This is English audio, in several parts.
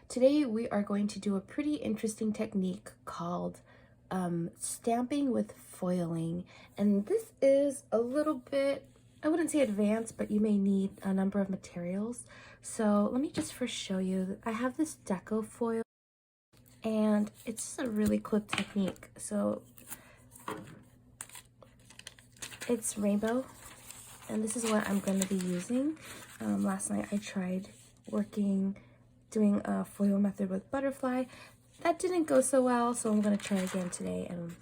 Today we are going to do a pretty interesting technique called stamping with foiling, and this is a little bit, I wouldn't say advanced, but you may need a number of materials. So let me just first show you. I have this Deco-foil, and it's a really quick technique. So it's rainbow, and this is what I'm going to be using. Last night I tried doing a foil method with butterfly. That didn't go so well, so I'm going to try again today and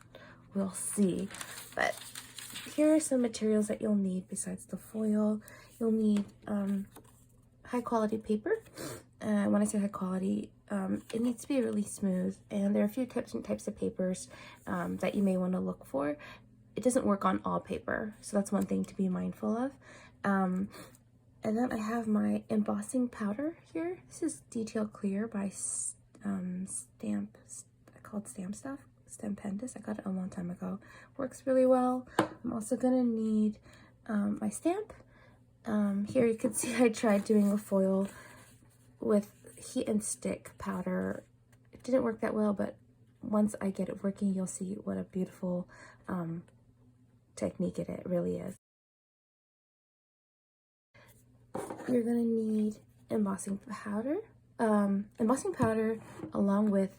we'll see. But here are some materials that you'll need besides the foil. You'll need high quality paper. When I say high quality, it needs to be really smooth, and there are a few different types of papers that you may want to look for. It doesn't work on all paper, so that's one thing to be mindful of. And then I have my embossing powder here. This is Detail Clear by Stampendous. I got it a long time ago. Works really well. I'm also gonna need my stamp. Here you can see I tried doing a foil with heat and stick powder. It didn't work that well, but once I get it working, you'll see what a beautiful technique it really is. You're gonna need embossing powder along with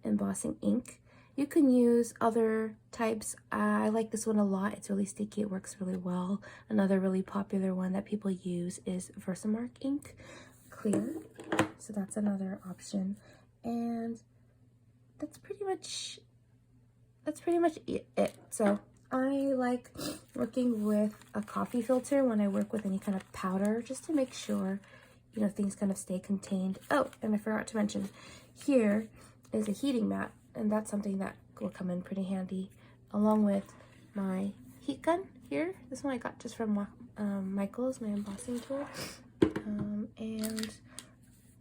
embossing ink. You can use other types. I like this one a lot. It's really sticky. It works really well. Another really popular one that people use is Versamark ink, clear. So that's another option. And that's pretty much it. So I like working with a coffee filter when I work with any kind of powder, just to make sure, you know, things kind of stay contained. Oh, and I forgot to mention, here is a heating mat, and that's something that will come in pretty handy, along with my heat gun here. This one I got just from Michael's, my embossing tool, and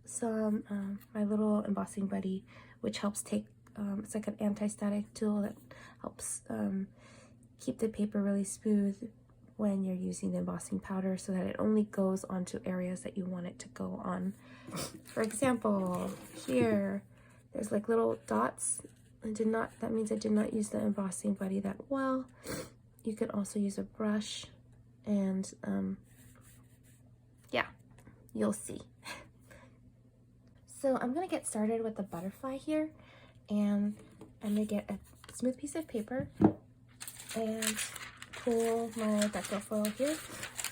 some my little embossing buddy, which helps take, it's like an anti-static tool that helps keep the paper really smooth when you're using the embossing powder, so that it only goes onto areas that you want it to go on. For example, here there's like little dots. That means I did not use the embossing buddy that well. You can also use a brush, and yeah, you'll see. So I'm gonna get started with the butterfly here, and I'm gonna get a smooth piece of paper and pull my Deco-foil here,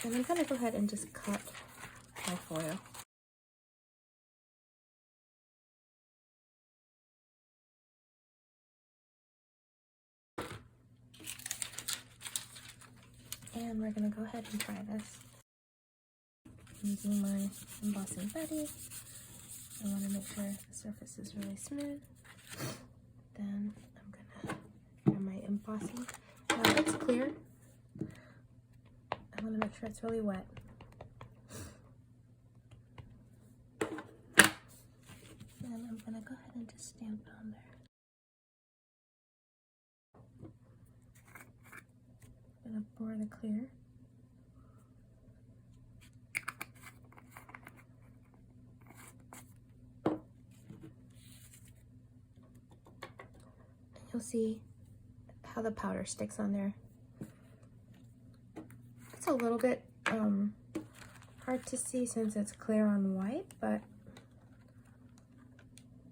and I'm gonna go ahead and just cut my foil. And we're gonna go ahead and try this using my embossing buddy. I want to make sure the surface is really smooth. Then I'm gonna grab my embossing. Now it's clear. I want to make sure it's really wet. And I'm gonna go ahead and just stamp it on there. I'm gonna pour the clear. You'll see how the powder sticks on there. It's a little bit hard to see since it's clear on white, but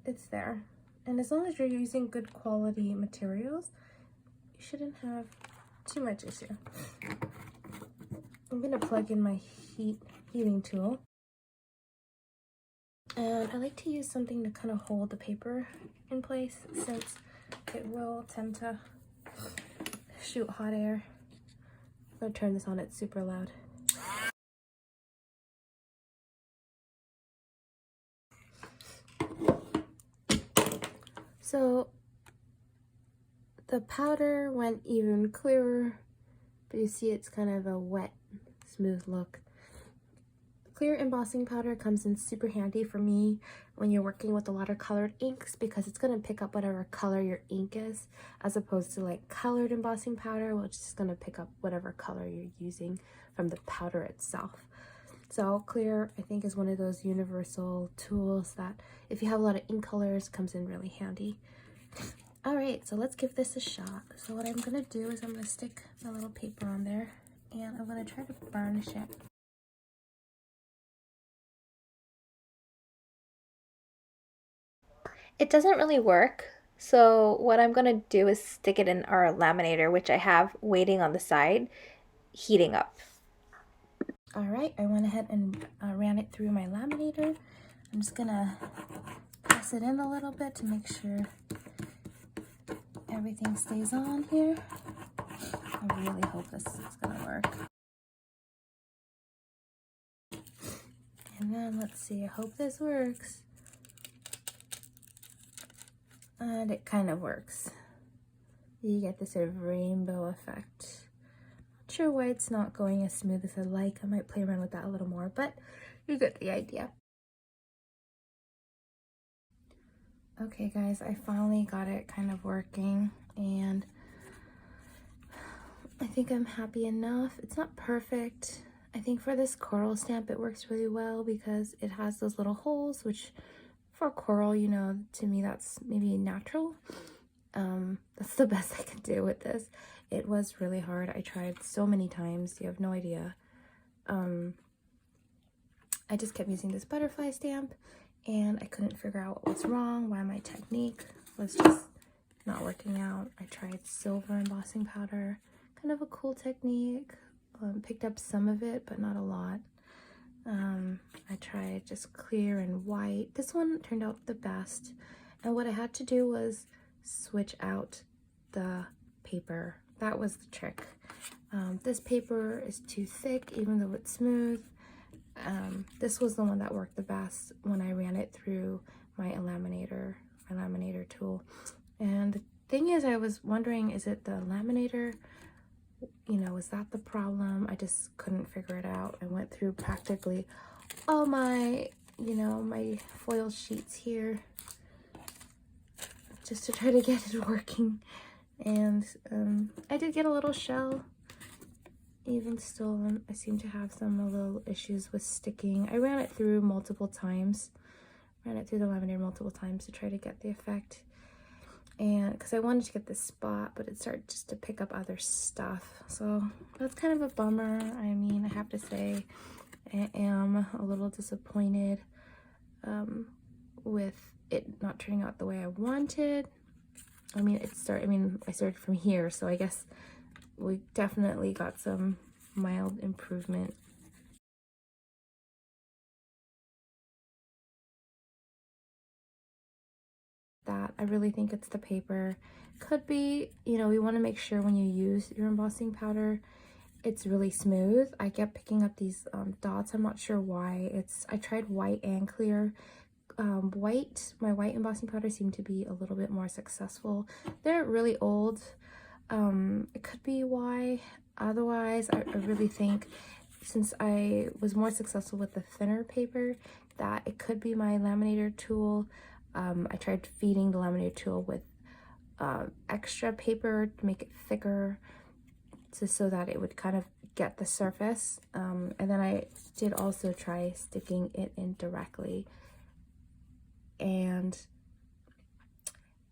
it's there. And as long as you're using good quality materials, you shouldn't have too much issue. I'm gonna plug in my heating tool. And I like to use something to kind of hold the paper in place, since it will tend to shoot hot air. I'm gonna turn this on, it's super loud. So the powder went even clearer, but you see it's kind of a wet, smooth look. Clear embossing powder comes in super handy for me when you're working with a lot of colored inks, because it's going to pick up whatever color your ink is, as opposed to like colored embossing powder, which is going to pick up whatever color you're using from the powder itself. So clear, I think, is one of those universal tools that if you have a lot of ink colors, comes in really handy. All right, so let's give this a shot. So what I'm gonna do is I'm gonna stick my little paper on there and I'm gonna try to burnish it. It doesn't really work, so what I'm gonna do is stick it in our laminator, which I have waiting on the side, heating up. All right, I went ahead and ran it through my laminator. I'm just gonna press it in a little bit to make sure everything stays on here. I really hope this is gonna work. And then let's see, I hope this works. And it kind of works. You get this sort of rainbow effect. Not sure why it's not going as smooth as I'd like. I might play around with that a little more, but you get the idea. Okay guys, I finally got it kind of working and I think I'm happy enough. It's not perfect. I think for this coral stamp it works really well because it has those little holes, which for coral, you know, to me that's maybe natural. That's the best I could do with this. It was really hard. I tried so many times, you have no idea. I just kept using this butterfly stamp and I couldn't figure out what was wrong, why my technique was just not working out. I tried silver embossing powder, kind of a cool technique. Picked up some of it, but not a lot. I tried just clear and white. This one turned out the best. And what I had to do was switch out the paper. That was the trick. This paper is too thick, even though it's smooth. This was the one that worked the best when I ran it through my laminator tool. And the thing is, I was wondering, is it the laminator? You know, is that the problem? I just couldn't figure it out. I went through practically all my, you know, my foil sheets here just to try to get it working. And I did get a little shell. Even still, I seem to have some little issues with sticking. I ran it through multiple times. Ran it through the laminator multiple times to try to get the effect. And because I wanted to get this spot, but it started just to pick up other stuff. So that's kind of a bummer. I mean, I have to say I am a little disappointed with it not turning out the way I wanted. I mean, I started from here, so I guess we definitely got some mild improvement. That I really think it's the paper. Could be, you know, we want to make sure when you use your embossing powder it's really smooth. I kept picking up these dots. I'm not sure why. I tried white and clear. My white embossing powder seemed to be a little bit more successful. They're really old. It could be why. Otherwise, I really think since I was more successful with the thinner paper, that it could be my laminator tool. I tried feeding the laminator tool with extra paper to make it thicker, so that it would kind of get the surface. And then I did also try sticking it in directly, and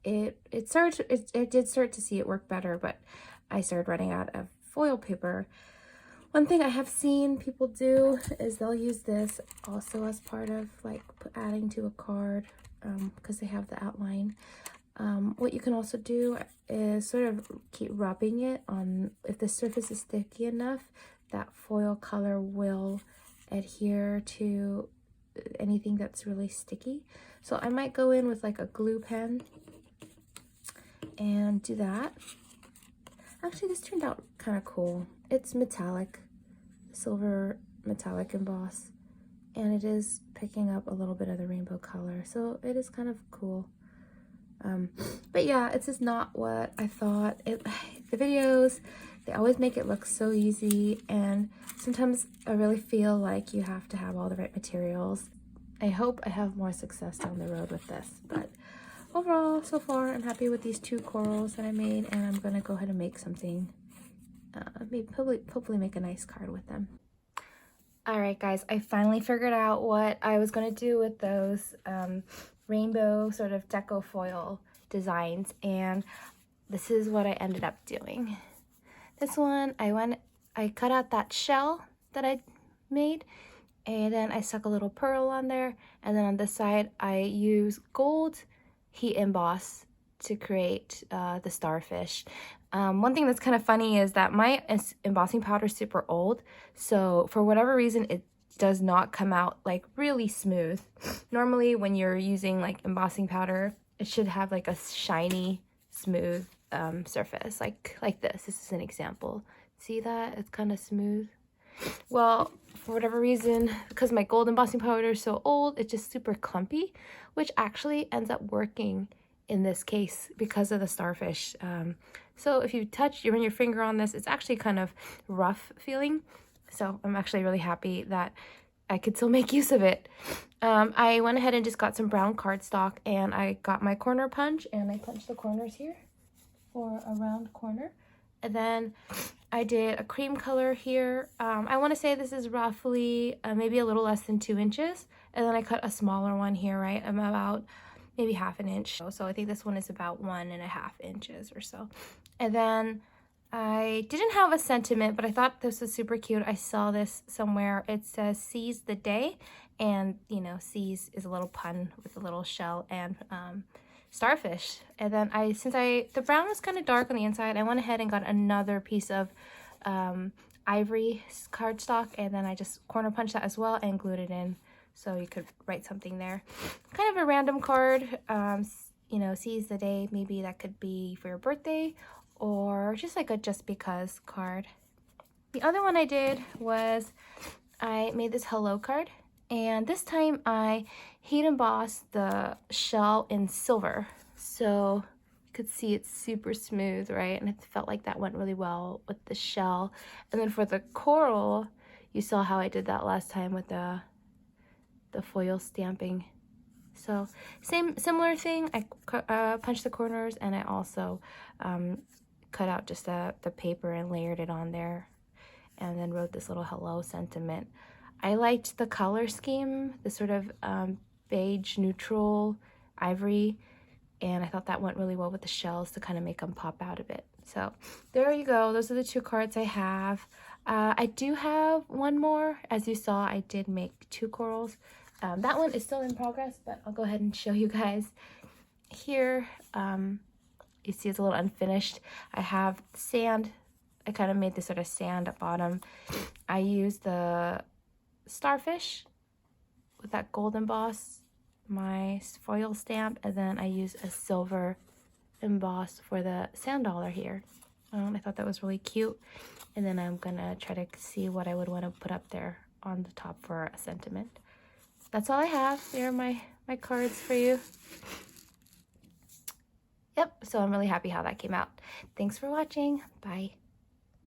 it did start to see it work better, but I started running out of foil paper. One thing I have seen people do is they'll use this also as part of like adding to a card, because they have the outline. What you can also do is sort of keep rubbing it on. If the surface is sticky enough, that foil color will adhere to anything that's really sticky. So I might go in with like a glue pen and do that. Actually, this turned out kind of cool. It's metallic, silver metallic emboss, and it is picking up a little bit of the rainbow color, so it is kind of cool. But yeah, it's just not what I thought. The videos, they always make it look so easy, and sometimes I really feel like you have to have all the right materials. I hope I have more success down the road with this, but overall, so far, I'm happy with these 2 corals that I made, and I'm gonna go ahead and make something, maybe hopefully make a nice card with them. Alright guys, I finally figured out what I was going to do with those rainbow sort of Deco-foil designs, and this is what I ended up doing. This one, I cut out that shell that I made, and then I stuck a little pearl on there, and then on this side I use gold heat emboss to create the starfish. One thing that's kind of funny is that my embossing powder is super old, so for whatever reason it does not come out like really smooth. Normally when you're using like embossing powder, it should have like a shiny, smooth surface, like this. This is an example. See that? It's kind of smooth. Well, for whatever reason, because my gold embossing powder is so old, it's just super clumpy, which actually ends up working in this case because of the starfish. So if you run your finger on this, it's actually kind of rough feeling. So I'm actually really happy that I could still make use of it. I went ahead and just got some brown cardstock, and I got my corner punch, and I punched the corners here for a round corner. And then I did a cream color here. I want to say this is roughly maybe a little less than 2 inches. And then I cut a smaller one here, right? I'm about maybe ½ an inch. So I think this one is about 1.5 inches or so. And then I didn't have a sentiment, but I thought this was super cute. I saw this somewhere. It says "Seize the Day," and you know, seize is a little pun with a little shell and starfish. And then since the brown was kind of dark on the inside, I went ahead and got another piece of ivory cardstock, and then I just corner punched that as well and glued it in so you could write something there. Kind of a random card, you know, seize the day. Maybe that could be for your birthday, or just like a just because card. The other one I did was I made this hello card, and this time I heat embossed the shell in silver. So you could see it's super smooth, right? And it felt like that went really well with the shell. And then for the coral, you saw how I did that last time with the foil stamping. So similar thing. I punched the corners, and I also cut out just the paper and layered it on there, and then wrote this little hello sentiment. I liked the color scheme, the sort of beige neutral ivory, and I thought that went really well with the shells to kind of make them pop out a bit. So there you go. Those are the 2 cards I have. I do have one more. As you saw, I did make 2 corals. That one is still in progress, but I'll go ahead and show you guys. Here, you see it's a little unfinished. I have sand. I kind of made this sort of sand at bottom. I used the starfish with that gold emboss, my foil stamp, and then I used a silver emboss for the sand dollar here. I thought that was really cute. And then I'm gonna try to see what I would want to put up there on the top for a sentiment. That's all I have. There are my cards for you. Yep, so I'm really happy how that came out. Thanks for watching. Bye.